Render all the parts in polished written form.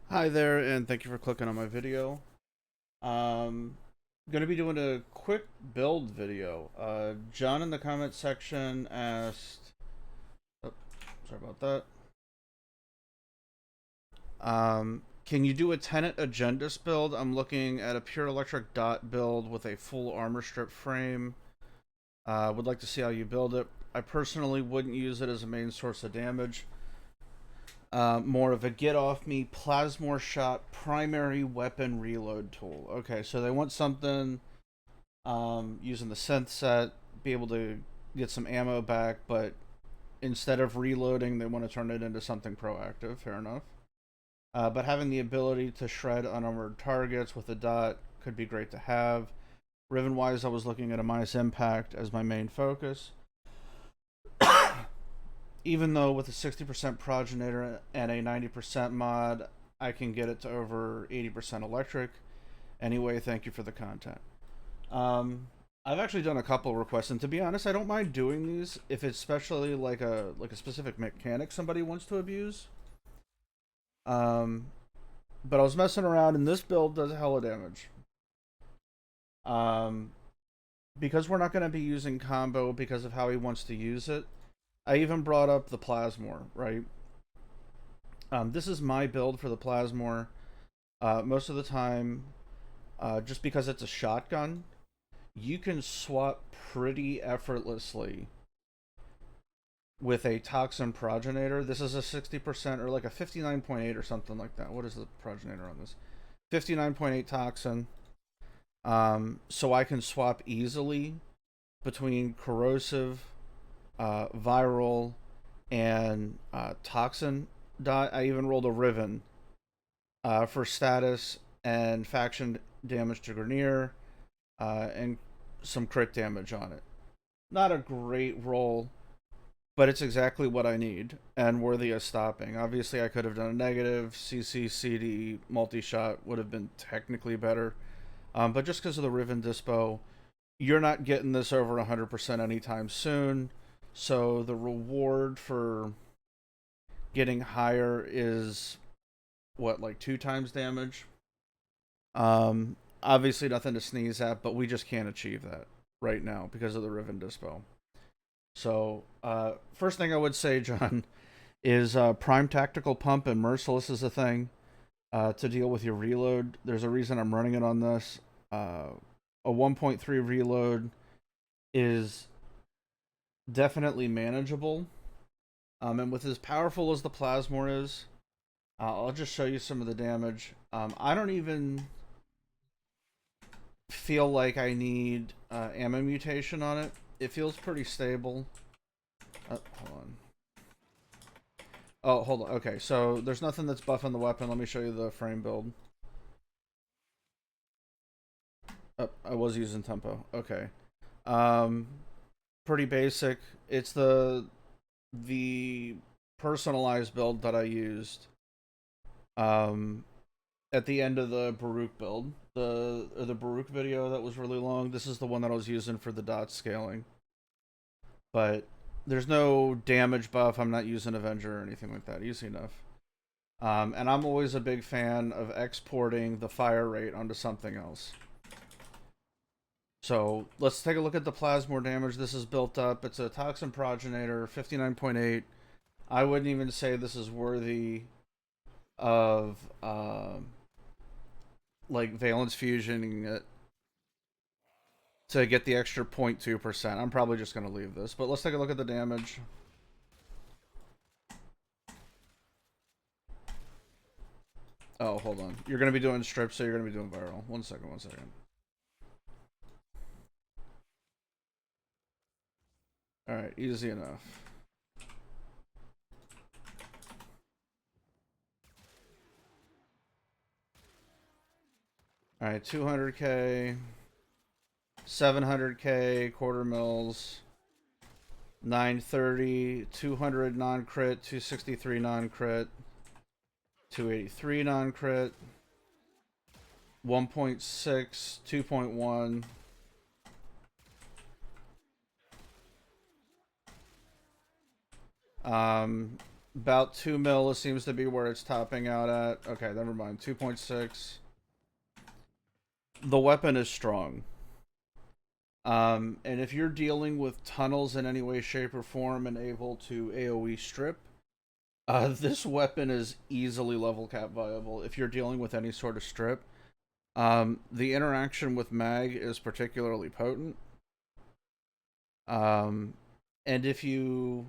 Hi there, and thank you for clicking on my video. Um, going to be doing a quick build video. John in the comment section asked, oh, sorry about that. Can you do a Tenet Agendus build? I'm looking at a pure electric dot build with a full armor strip frame. Would like to see how you build it. I personally wouldn't use it as a main source of damage. More of a get off me plasmor shot primary weapon reload tool. Okay, so they want something using the synth set, be able to get some ammo back, but instead of reloading, they want to turn it into something proactive. Fair enough. But having the ability to shred unarmored targets with a dot could be great to have. Riven wise, I was looking at a minus impact as my main focus. Even though with a 60% progenitor and a 90% mod, I can get it to over 80% electric. Anyway, thank you for the content. I've actually done a couple requests, and to be honest, I don't mind doing these if it's especially like a specific mechanic somebody wants to abuse. Um, but I was messing around, and this build does a hell of damage. Um, because we're not going to be using combo because of how he wants to use it. I even brought up the Plasmor, right? This is my build for the Plasmor. Most of the time, just because it's a shotgun, you can swap pretty effortlessly with a toxin progenitor. This is a 60% or like a 59.8 or something like that. What is the progenitor on this? 59.8 toxin. So I can swap easily between corrosive, viral, and toxin dot. I even rolled a Riven for status and faction damage to Grenier and some crit damage on it. Not a great roll, but it's exactly what I need and worthy of stopping. Obviously, I could have done a negative. CC, multi shot would have been technically better. But just because of the Riven Dispo, you're not getting this over 100% anytime soon. So the reward for getting higher is what, like 2 times damage? Obviously, nothing to sneeze at, but we just can't achieve that right now because of the Riven Dispo. So, first thing I would say, John, is Prime Tactical Pump and Merciless is a thing to deal with your reload. There's a reason I'm running it on this. A 1.3 reload is definitely manageable. And with as powerful as the Plasmor is, I'll just show you some of the damage. I don't even feel like I need ammo mutation on it. It feels pretty stable. Hold on. Oh, hold on. Okay, so there's nothing that's buffing the weapon. Let me show you the frame build. Oh, I was using tempo. Okay. Um, pretty basic. It's the personalized build that I used um at the end of the Baruch build. The Baruch video that was really long. This is the one that I was using for the dot scaling. But there's no damage buff. I'm not using Avenger or anything like that. Easy enough. And I'm always a big fan of exporting the fire rate onto something else. So let's take a look at the plasmor damage this is built up. It's a toxin progenitor, 59.8. I wouldn't even say this is worthy of like valence fusioning it to get the extra 0.2%. I'm probably just going to leave this. But let's take a look at the damage. Oh, hold on. You're going to be doing strips, so you're going to be doing viral. One second, one second. Alright, easy enough. Alright, 200k, 700k, quarter mils, 930, 200 non crit, 263 non crit, 283 non crit, 1.6, 2.1. About 2 mil seems to be where it's topping out at. Okay, never mind. 2.6. The weapon is strong. And if you're dealing with tunnels in any way, shape, or form and able to AoE strip, this weapon is easily level cap viable if you're dealing with any sort of strip. The interaction with mag is particularly potent. And if you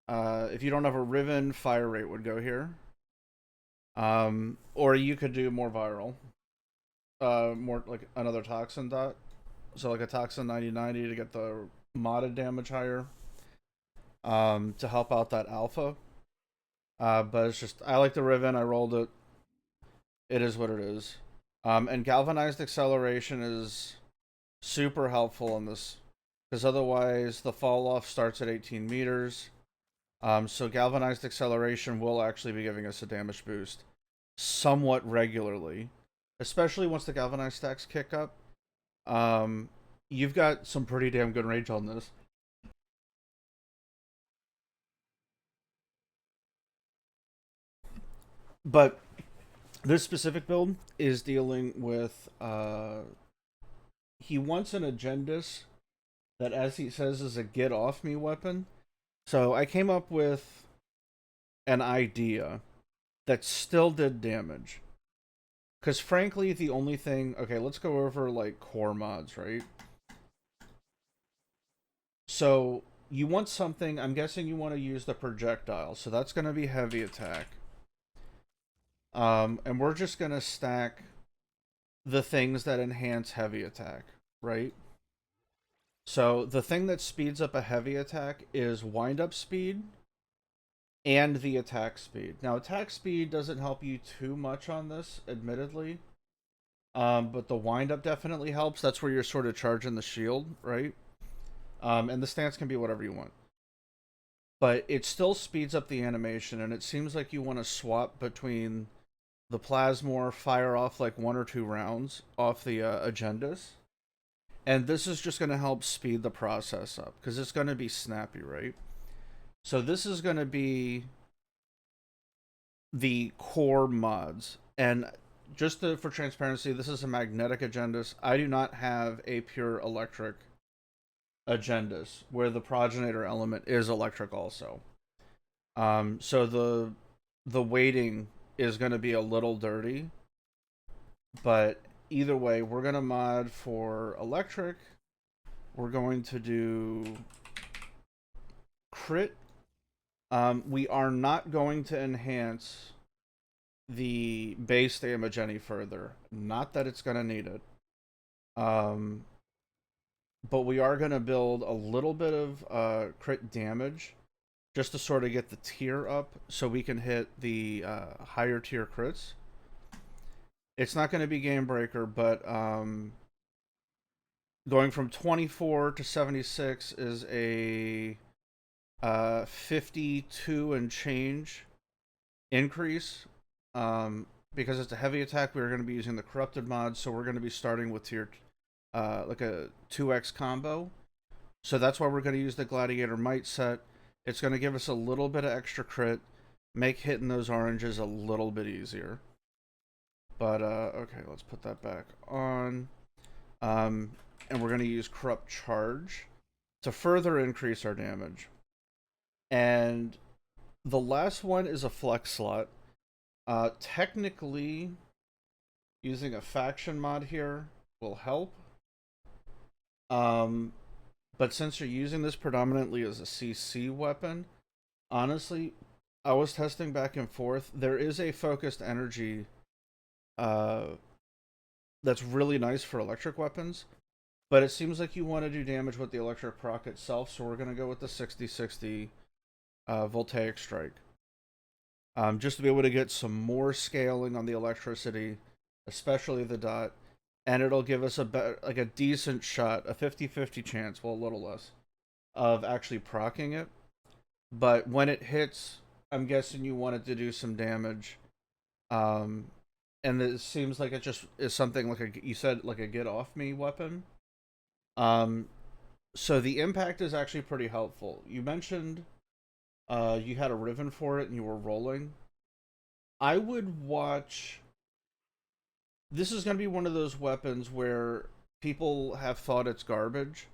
don't have a Riven, fire rate would go here. Or you could do more viral, more like another toxin dot. So like a toxin 9090 to get the modded damage higher. To help out that alpha. But it's just I like the Riven. I rolled it. It is what it is. And galvanized acceleration is super helpful in this because otherwise the fall off starts at 18 meters. So galvanized acceleration will actually be giving us a damage boost somewhat regularly, especially once the galvanized stacks kick up. You've got some pretty damn good range on this. But this specific build is dealing with he wants an Agendus that, as he says, is a get off me weapon. So I came up with an idea that still did damage. Because frankly, the only thing. Okay, let's go over like core mods, right? So you want something. I'm guessing you want to use the projectile. So that's going to be heavy attack. And we're just going to stack the things that enhance heavy attack, right? So the thing that speeds up a heavy attack is wind up speed and the attack speed. Now, attack speed doesn't help you too much on this, admittedly. But the wind up definitely helps. That's where you're sort of charging the shield, right? And the stance can be whatever you want. But it still speeds up the animation, and it seems like you want to swap between the Plasmor, fire off like 1 or 2 rounds off the Agendus. And this is just going to help speed the process up, because it's going to be snappy, right? So this is going to be the core mods. And just for transparency, this is a magnetic Agendus. I do not have a pure electric Agendus, where the progenitor element is electric also. So the weighting is going to be a little dirty, but either way, we're going to mod for electric. We're going to do crit. We are not going to enhance the base damage any further. Not that it's going to need it. But we are going to build a little bit of crit damage just to sort of get the tier up so we can hit the higher tier crits. It's not going to be game breaker, but going from 24 to 76 is a 52 and change increase. Because it's a heavy attack, we're going to be using the corrupted mod, so we're going to be starting with tier like a 2x combo. So that's why we're going to use the Gladiator Might set. It's going to give us a little bit of extra crit, make hitting those oranges a little bit easier. But, okay, let's put that back on. And we're going to use Corrupt Charge to further increase our damage. And the last one is a flex slot. Technically, using a faction mod here will help. But since you're using this predominantly as a CC weapon, honestly, I was testing back and forth. There is a focused energy that's really nice for electric weapons, but it seems like you want to do damage with the electric proc itself, so we're going to go with the 60-60 Voltaic Strike. Just to be able to get some more scaling on the electricity, especially the dot, and it'll give us a decent shot, a 50-50 chance, well, a little less, of actually proccing it. But when it hits, I'm guessing you want it to do some damage. And it seems like it just is something like you said, like a get off me weapon. So the impact is actually pretty helpful. You mentioned you had a ribbon for it and you were rolling, I would watch. This is going to be one of those weapons where people have thought it's garbage,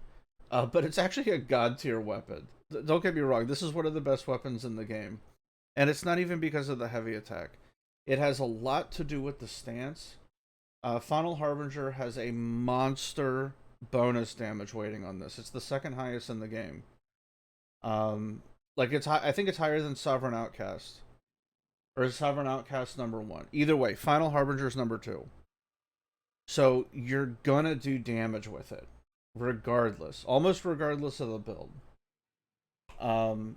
but it's actually a god tier weapon. Don't get me wrong, this is one of the best weapons in the game. And it's not even because of the heavy attack. It has a lot to do with the stance. Final Harbinger has a monster bonus damage weighting on this. It's the second highest in the game. Like it's high, I think it's higher than Sovereign Outcast, or is Sovereign Outcast number one? Either way, Final Harbinger is number two. So you're gonna do damage with it, regardless, almost regardless of the build. Um,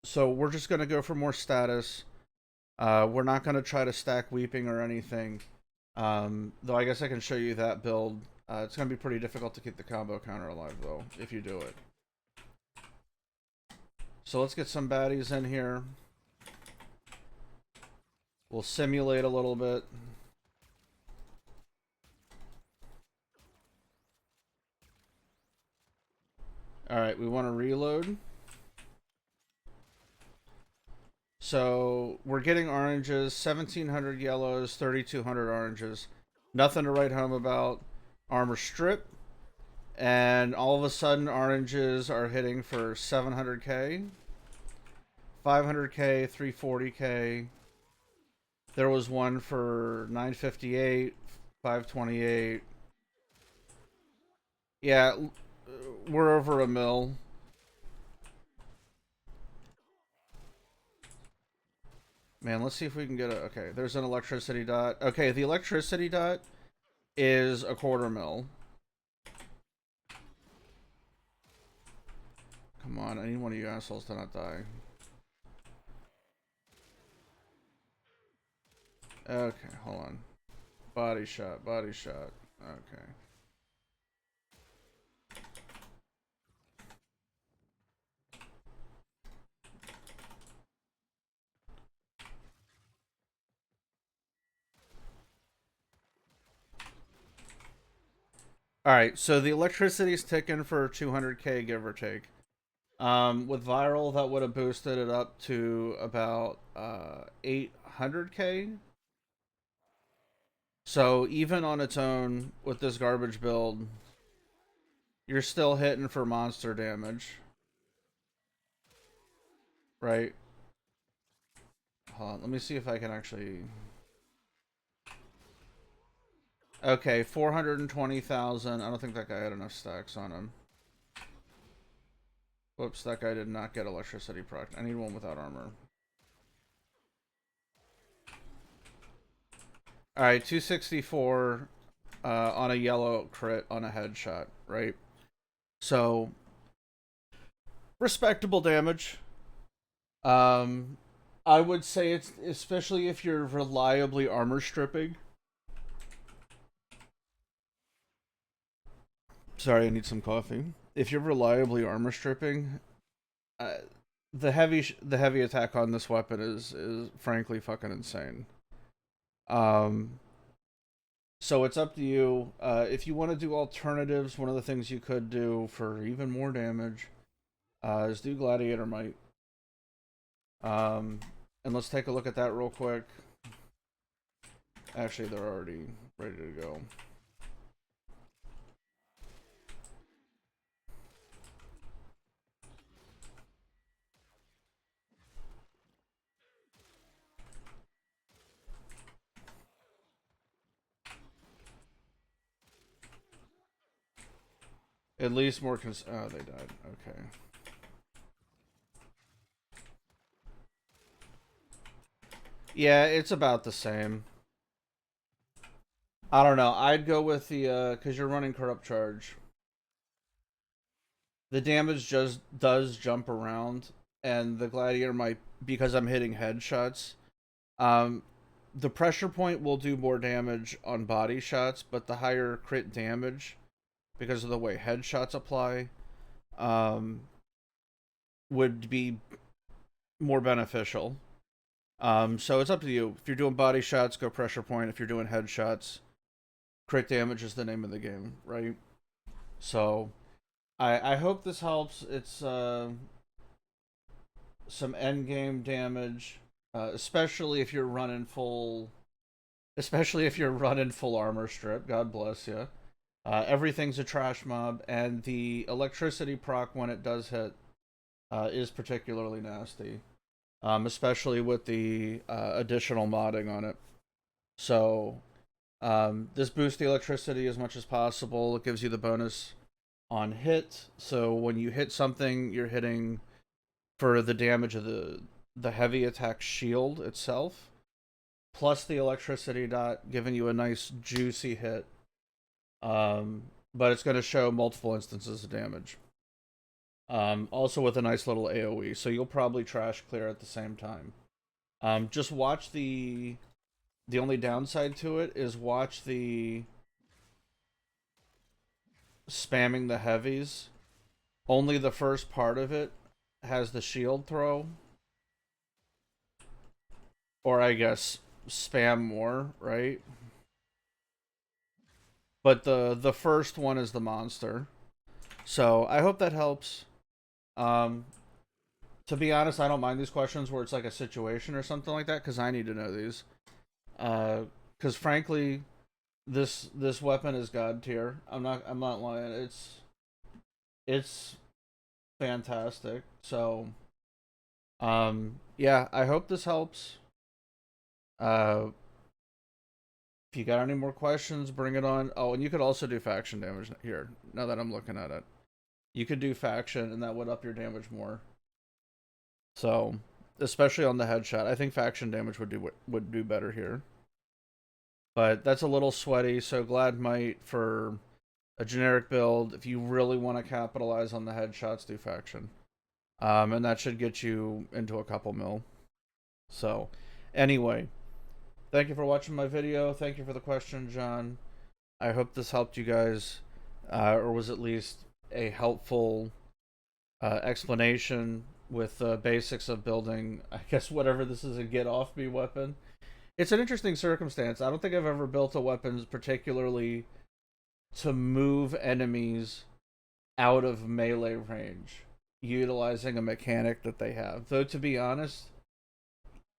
so we're just gonna go for more status. We're not gonna try to stack Weeping or anything. Though I guess I can show you that build. It's gonna be pretty difficult to keep the combo counter alive though, if you do it. So let's get some baddies in here. We'll simulate a little bit. Alright, we want to reload. So we're getting oranges, 1,700 yellows, 3,200 oranges. Nothing to write home about. Armor strip. And all of a sudden, oranges are hitting for 700k, 500k, 340k. There was one for 958, 528. Yeah, we're over a mil. Man, let's see if we can get a... Okay, there's an electricity dot. Okay, the electricity dot is a quarter mil. Come on, I need one of you assholes to not die. Okay, hold on. Body shot, body shot. Okay. Alright, so the electricity's ticking for 200k, give or take. With viral, that would have boosted it up to about 800k. So even on its own, with this garbage build, you're still hitting for monster damage. Right? Hold on, let me see if I can actually... Okay, 420,000. I don't think that guy had enough stacks on him. Whoops, that guy did not get electricity proc. I need one without armor. Alright, 264 on a yellow crit on a headshot, right? So, respectable damage. I would say it's, especially if you're reliably armor stripping. Sorry, I need some coffee. If you're reliably armor stripping, the heavy attack on this weapon is frankly fucking insane. So it's up to you. If you want to do alternatives, one of the things you could do for even more damage is do Gladiator Might. And let's take a look at that real quick. Actually, they're already ready to go. At least more oh, they died. Okay. Yeah, it's about the same. I don't know. I'd go with the, because you're running Corrupt Charge. The damage just does jump around, and the Gladiator might, because I'm hitting headshots, the pressure point will do more damage on body shots, but the higher crit damage, because of the way headshots apply, would be more beneficial. So it's up to you. If you're doing body shots, go pressure point. If you're doing headshots, crit damage is the name of the game, right? So I hope this helps. It's some end game damage, especially if you're running full. Especially if you're running full armor strip. God bless you. Everything's a trash mob, and the electricity proc when it does hit is particularly nasty, especially with the additional modding on it. So this boosts the electricity as much as possible. It gives you the bonus on hit. So when you hit something, you're hitting for the damage of the heavy attack shield itself, plus the electricity dot, giving you a nice juicy hit. But it's going to show multiple instances of damage. Also with a nice little AoE, so you'll probably trash clear at the same time. Just watch the only downside to it is watch the spamming the heavies. Only the first part of it has the shield throw. Or I guess spam more, right? But the first one is the monster. So I hope that helps. Um, to be honest, I don't mind these questions where it's like a situation or something like that because I need to know these. Because frankly, this weapon is god tier. I'm not lying. It's fantastic. So yeah, I hope this helps. Uh, if you got any more questions, bring it on. Oh, and you could also do faction damage here. Now that I'm looking at it, you could do faction, and that would up your damage more. So, especially on the headshot, I think faction damage would do better here. But that's a little sweaty. So glad might for a generic build. If you really want to capitalize on the headshots, do faction. And that should get you into a couple mil. So, anyway. Thank you for watching my video. Thank you for the question, John. I hope this helped you guys, or was at least a helpful explanation with the basics of building, I guess, whatever this is, a get-off-me weapon. It's an interesting circumstance. I don't think I've ever built a weapon particularly to move enemies out of melee range, utilizing a mechanic that they have. Though, to be honest,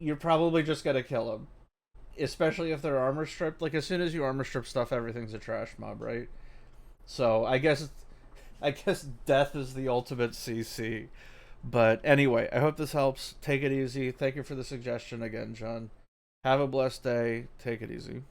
you're probably just going to kill them. Especially if they're armor stripped. Like, as soon as you armor strip stuff, everything's a trash mob, right? So I guess death is the ultimate CC. But anyway, I hope this helps. Take it easy. Thank you for the suggestion again, John. Have a blessed day. Take it easy.